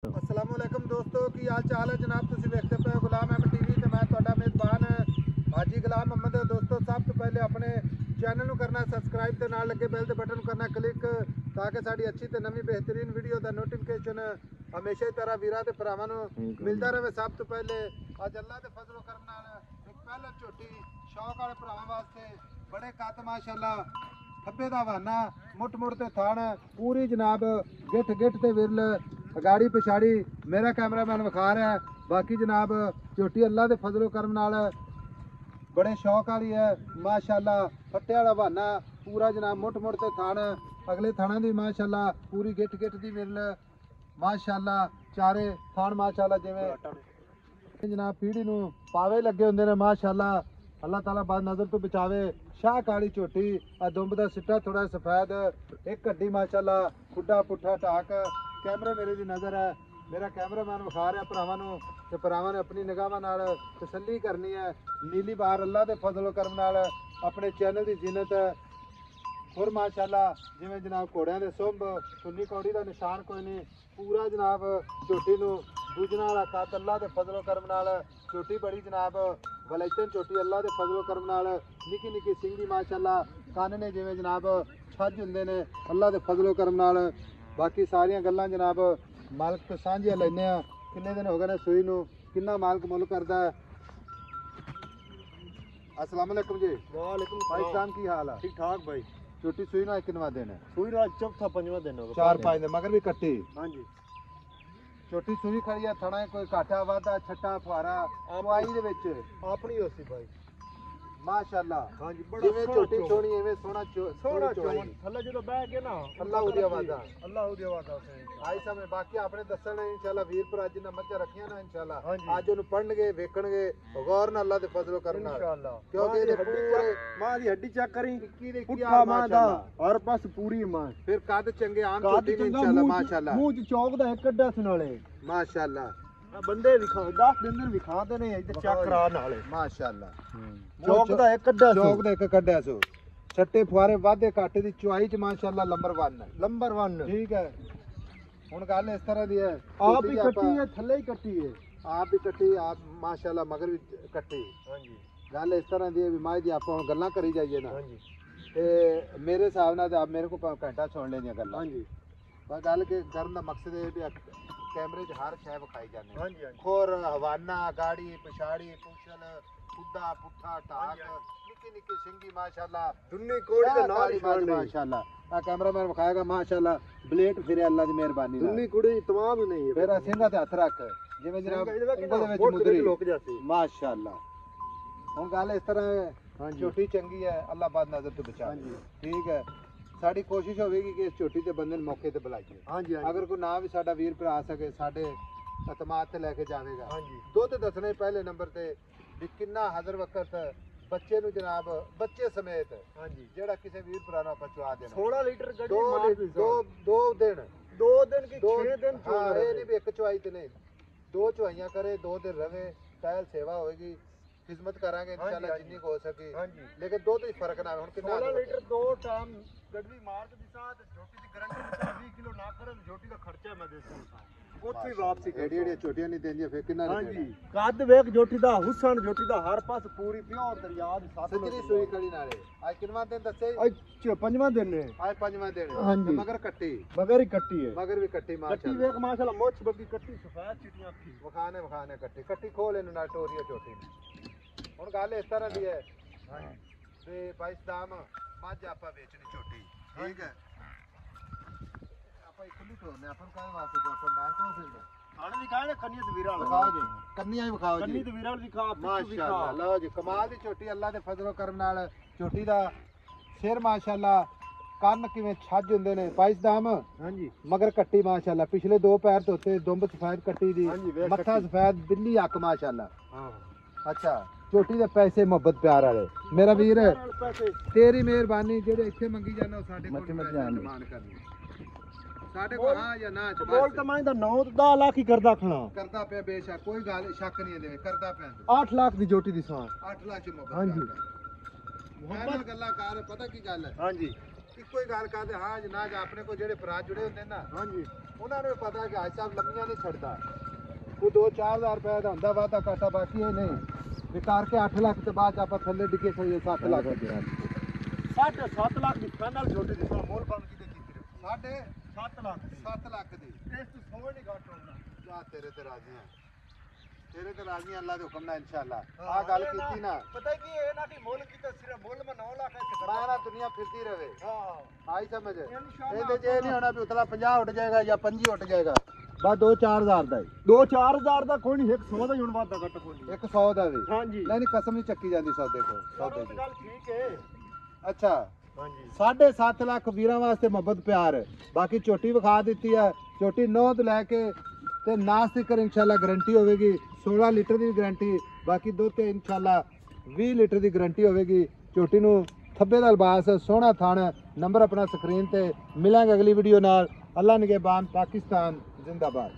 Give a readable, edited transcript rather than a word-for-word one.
अस्सलामुअलैकुम दोस्तों की हाल चाल है जनाब। तुसीं वेखदे पे हो गुलाम अहमद टीवी ते मैं तुहाडा मेज़बान हाजी गुलाम अहमद। दोस्तों सब तो पहले अपने चैनल नूं करना सबसक्राइब ते नाल लगे बेल दे बटन करना क्लिक ताकि साडी अच्छी ते नवीं बेहतरीन वीडियो दा नोटिफिकेशन हमेशा ही तरह वीरां ते भरावां नूं मिलदा रहे। सब तो पहले अज अल्लाह दे फजलो करम नाल एक पहला झोटी शौक वाले भरावां वास्ते बड़े कद माशाअल्लाह खब्बे दा वाना मुट मुट ते थान पूरी जनाब गिठ गिठ ते विरल गाड़ी पिछाड़ी मेरा कैमरामैन विखा रहा है। बाकी जनाब झोटी अल्लाह के फजलो करम नाल बड़े शौक वाली है माशाअल्लाह। फट्टे वाला बहाना पूरा जनाब मुट मुट ते थान अगले थाना दी माशाअल्लाह पूरी गिठ गिठ दी मिरल माशाअल्लाह चारे थान माशाअल्लाह जिवें जनाब पीढ़ी नूं पावे लगे हुंदे ने माशाअल्लाह। अल्लाह ताला बाद नज़र तो बचावे। शाह काली झोटी आ दुंब दा सिट्टा थोड़ा सफेद एक हड्डी माशाअल्लाह खुड्डा पुट्ठा टाक कैमरे मेरे दी नज़र है। मेरा कैमरामैन विखा रहा भरावां नूं ते भरावां ने अपनी निगाहां नाल तसल्ली करनी है। नीली बार अल्लाह दे फजलो करम नाल अपने चैनल दी जीनत है। और माशाअल्लाह जिवें जनाब घोड़ियां दे सुंभ सुन्नी कौड़ी दा निशान कोई नहीं पूरा जनाब झोटी नूं दूजना वाला कद अल्लाह दे फजलो करम नाल झोटी बड़ी जनाब वलैतन झोटी अल्लाह दे फजलो करम नाल निक्की निक्की सिंगी माशाअल्लाह कन्न ने जिवें जनाब छज हुंदे ने अल्लाह दे फजलो करम नाल। बाकी सारियां गल्लां जनाब मालक तो सांझियां लैने आ। किन्ने दिन हो गए ने सूई नूं किन्ना मालक मुल करदा है। अस्सलाम वालेकुम जी। वालेकुम भाई साहब की हाल है? ठीक ठाक भाई। झोटी सूई नूं किनवा दिन है? सूई रात चौथा पंजवां दिन हो गया। 4-5 दिन मगर भी कट्टी। हां जी छोटी सूई खड़ी है थना कोई घाटा वाधा छट्टा फुआरा चवाई दे विच अपनी होसी भाई माशाअल्लाह। हां जी बड़ा जिवें झोटी सोहनी एवें सोहना सोहना चोन थल्ले जो बैठ गया ना अल्लाह उदी आवाज़ अल्लाह उदी आवाज़ से आई समय बाकी आपने दसना इंशाल्लाह वीर पर अज ना मच्छा रखियां ना इंशाल्लाह हाँ जी। अज ओनु पढ़नगे वेखणगे गौर नाल अल्लाह दे फजलो करम नाल इंशाल्लाह क्योंकि ये पूरे मां दी हड्डी चेक करी इक्की दे पुट्ठा मां दा हर पास पूरी मां फिर कद चंगे आम झोटी ने इंशाल्लाह माशाअल्लाह मुंह च चौक दा एक कड्डा स नाले माशाअल्लाह बंदे विखा 10 दिन विखाते ने इधर चेक करा नाले माशाअल्लाह चौक दा एक कड्डा चौक दा एक कड्डा सो छट्टे फुआरे वाधे घाटे दी चुआई च माशाअल्लाह नंबर 1 है नंबर 1 ठीक है। हुण गल इस तरह दी है आप ही कट्टी है थल्ले ही कट्टी है आप भी कट्टी आप माशाअल्लाह मगर भी कट्टी। हां जी गल इस तरह दी है भी माई दी आप हुण गल्लां करी जाइए ना हां जी ते मेरे हिसाब नाल आप मेरे को घंटा सुन लेंगे गल्लां। हां जी पर गल के करन दा मकसद है भी कैमरे च हर शय विखाई जाने हां जी खोर हवाना गाड़ी पिछाड़ी पुछल खुदा पुट्ठा टाक निक्की निक्की सिंगी माशाअल्लाह दुन्नी कोड़ी दा नाल निशान नहीं माशाअल्लाह आ कैमरामैन विखाएगा माशाअल्लाह ब्लेड फिरे अल्लाह दी मेहरबानी नाल दुन्नी कुड़ी तमाम नहीं है फिर सिंगा ते हथ रख जिवें जनाब उंगल दे विच मुदरी लोक जाती माशाअल्लाह। हुण गल इस तरह है हां जी झोटी चंगी है अल्लाह बाद नजर तो बचा हां जी ठीक है। साडी कोशिश होगी कि इस झोटी ते बंदे मौके ते बुलाइए। हां जी अगर कोई ना भी साडा वीर भरा आ सके साडे एतमाद ते लेके जावेगा। हां जी दुध दसने पहले नंबर ते भी किन्ना हज़र वक्त बच्चे नूं जनाब बच्चे समेत हां जी जेड़ा किसी वीर भरा नूं पहुंचा देना 16 लीटर गड्डी दो मार दी दो दिन 2 दिन की 6 दिन हाँ ये नहीं भी एक चुआई ते नहीं 2 चुआइयां करे 2 दिन रवे टहल सेवा होएगी खिदमत करांगे इंशाल्लाह जिन्नी हो सकी। हां जी लेकिन दुध ही फर्क ना हुण कितना 16 लीटर 2 टाइम गड्डी मार के दिसा ते झोटी दी गारंटी दिसा 20 किलो ना करे तो झोटी दा खर्चा मैं दे सकता ਉੱਥੇ ਵਾਪਸੀ एडी एडी छोटियां नहीं देंदियां फिर कितना हां जी ਕੱਦ ਵੇਖ ਝੋਟੀ ਦਾ ਹੁਸਨ ਝੋਟੀ ਦਾ ਹਰ ਪਾਸ ਪੂਰੀ ਪਿਓਰ ਦਰਿਆ ਦੀ ਸੱਤ सजरी सूई खड़ी नाले आज किनवा दिन दसे ਅੱਛਾ ਪੰਜਵਾਂ ਦਿਨ ਨੇ आज पंजवां दिन हाँ जी। मगर कट्टी ਮਗਰ ਹੀ ਕੱਟੀ ਹੈ मगर भी कट्टी ਕੱਟੀ माशाअल्लाह ਵੇਖ ਮਾਸ਼ਾਅੱਲਾ ਮੁੱਛ ਬੱਗੀ ਕੱਟੀ ਸਫੈਦ ਚਿੱਟੀਆਂ ਅੱਖੀ वखाने कट्टी कट्टी खोल इन ना टोरिया छोटी हुण गल इस तरह दी है ਹਾਂ ते भाई दाम मझ आपा बेचनी छोटी ठीक है आपा खुली छोड़ने अपन काहे वास्ते को अपन डांस नो फिर ਖਾਣੇ ਦੀ ਖਾਣੇ ਕੰਨੀ ਤੇ ਵੀਰਾਂ दिखाओ जी कन्नियां ही दिखाओ ਕੰਨੀ जी ਤੇ ਵੀਰਾਂ ਦੀ ਖਾ माशाअल्लाह लो जी कमाल दी छोटी अल्लाह दे फजलो करम नाल छोटी दा सिर माशाअल्लाह ਕੰਨ ਕਿਵੇਂ ਛੱਜ ਹੁੰਦੇ ਨੇ ਪਾਇਸ ਦਾਮ ਹਾਂਜੀ ਮਗਰ ਕੱਟੀ ਮਾਸ਼ਾਅੱਲਾ ਪਿਛਲੇ 2 ਪੈਰ ਧੋਤੇ ਦੁੰਬ ਸਫੈਦ ਕੱਟੀ ਦੀ ਹਾਂਜੀ, ਵੇਖ ਮੱਥਾ ਕੱਟੀ। ਸਫੈਦ ਬਿੱਲੀ ਅੱਖ ਮਾਸ਼ਾਅੱਲਾ ਹਾਂ ਅੱਛਾ ਛੋਟੀ ਦੇ ਪੈਸੇ ਮੁਹੱਬਤ ਪਿਆਰ ਵਾਲੇ ਮੇਰਾ ਵੀਰ ਪੈਸੇ ਤੇਰੀ ਮਿਹਰਬਾਨੀ ਜਿਹੜੇ ਇੱਥੇ ਮੰਗੀ ਜਾਂਦੇ ਉਹ ਸਾਡੇ ਕੋਲ ਮੱਥੇ ਪੈਸੇ ਆਉਂਦੇ। ਡਿਮਾਂਡ ਕਰਨੀ ਸਾਡੇ ਕੋਲ ਹਾਂ ਜਾਂ ਨਾ ਚ ਬੋਲ ਬਸ ਤਾਂ ਮੈਂ ਦਾ 9 ਤੇ 10 ਲੱਖ ਹੀ ਕਰਦਾ ਖਣਾ ਕਰਦਾ ਪਿਆ ਬੇਸ਼ੱਕ ਕੋਈ ਗੱਲ ਸ਼ੱਕ ਨਹੀਂ ਇਹਦੇ ਵਿੱਚ ਕਰਦਾ ਪਿਆ 8 ਲੱਖ ਦੀ ਝੋਟੀ ਦੀ ਸਾਂ 8 ਲੱਖ ਚ ਮੁਹੱਬਤ ਹਾਂਜੀ। ਮੁਹੱਬਤ ਗੱਲਾਂ ਕਰ ਪਤਾ ਕੀ ਗੱਲ ਹੈ ਹਾਂਜੀ ਇੱਕੋ ਹੀ ਗੱਲ ਕਰਦੇ ਹਾਂ ਜਨਾਬ ਆਪਣੇ ਕੋਲ ਜਿਹੜੇ ਭਰਾ ਜੁੜੇ ਹੁੰਦੇ ਨਾ ਹਾਂਜੀ ਉਹਨਾਂ ਨੂੰ ਵੀ ਪਤਾ ਕਿ ਹਾਜ ਸਾਹਿਬ ਲੰਮੀਆਂ ਨਹੀਂ ਛੱਡਦਾ ਕੋਈ 2-4,000 ਰੁਪਏ ਦਾ ਹੁੰਦਾ ਵਾਦਾ ਘਾਟਾ ਬਾਕੀ ਇਹ ਨਹੀਂ ਵਿਕਾਰ ਕੇ 8 ਲੱਖ ਤੇ ਬਾਅਦ ਆਪਾਂ ਥੱਲੇ ਡਿੱਗੇ ਸਹੀ 7 ਲੱਖ ਦੇ 7.5 ਲੱਖ ਦੀ ਫਾਈਨਲ ਛੋਟੀ ਦੀ ਮੋਲ ਬੰਦ ਕੀਤੇ ਸਾਢੇ 7 ਲੱਖ ਦੀ 7 ਲੱਖ ਦੀ ਇਸ ਤੋਂ 100 ਨਹੀਂ ਘੱਟ ਹੋਣਾ ਜਾ ਤੇਰੇ ਤੇ ਰਾਜ਼ੀ ਹਾਂ ਤੇਰੇ ਤੇ ਰਾਜ਼ੀ ਅੱਲਾ ਦੇ ਹੁਕਮ ਨਾਲ ਇਨਸ਼ਾਅੱਲਾ ਆ ਗੱਲ ਕੀਤੀ ਨਾ ਪਤਾ ਕੀ ਹੈ ਇਹਨਾਂ ਦੀ ਮੁੱਲ ਕੀਤਾ ਸਿਰਫ ਮੁੱਲ ਮੈਂ 9 ਲੱਖ ਇੱਥੇ ਬਾਹਰ ਦੁਨੀਆ ਫਿਰਦੀ ਰਵੇ ਹਾਂ ਆਈ ਸਮਝ ਇਨਸ਼ਾਅੱਲਾ ਇਹਦੇ ਚ ਇਹ ਨਹੀਂ ਹੋਣਾ ਵੀ ਉਤਲਾ 50 ਉੱਡ ਜਾਏਗਾ ਜਾਂ 25 ਉੱਡ ਜਾਏਗਾ ਬਸ 2-4 ਹਜ਼ਾਰ ਦਾ 2-4000 ਦਾ ਕੋਈ ਨਹੀਂ 100 ਦਾ ਹੀ ਹੁਣ ਵਾਧਾ ਘੱਟ ਕੋਈ ਨਹੀਂ 100 ਦਾ ਵੀ ਹਾਂਜੀ ਨਹੀਂ ਕਸਮ ਨਹੀਂ ਚੱਕੀ ਜਾਂਦੀ ਸੌਦੇ ਕੋ ਸੌਦੇ ਉਹ ਦੀ ਗੱਲ ਠੀਕ ਹੈ ਅੱਛਾ ਹਾਂਜੀ 7.5 ਲੱਖ ਵੀਰਾਂ ਵਾਸਤੇ ਮੁਹੱਬਤ ਪਿਆਰ ਹੈ ਬਾਕੀ ਝੋਟੀ ਵਿਖਾ ਦਿੱਤੀ ਹੈ ਝੋਟੀ 9 ਤੋਂ ਲੈ ਕੇ ਤੇ ਨਾਸ ਤੱਕ ਇਨਸ਼ਾਅੱਲਾ ਗਾਰੰਟੀ ਹੋਵੇਗੀ 16 ਲੀਟਰ ਦੀ ਗਾਰੰਟੀ ਬਾਕੀ ਦੁੱਧ ਤੇ ਇਨਸ਼ਾਅੱਲਾ 20 ਲੀਟਰ ਦੀ ਗਾਰੰਟੀ ਹੋਵੇਗੀ ਝੋਟੀ ਨੂੰ ਥੱਬੇ ਦਾ ਲਿਬਾਸ ਸੋਹਣਾ ਥਣ ਨੰਬਰ ਆਪਣਾ ਸਕਰੀਨ ਤੇ ਮਿਲਾਂਗੇ ਅਗਲੀ ਵੀਡੀਓ ਨਾਲ ਅੱਲਾ ਨਿਗਹਿਬਾਨ ਪਾਕਿਸਤਾਨ ਜ਼ਿੰਦਾਬਾਦ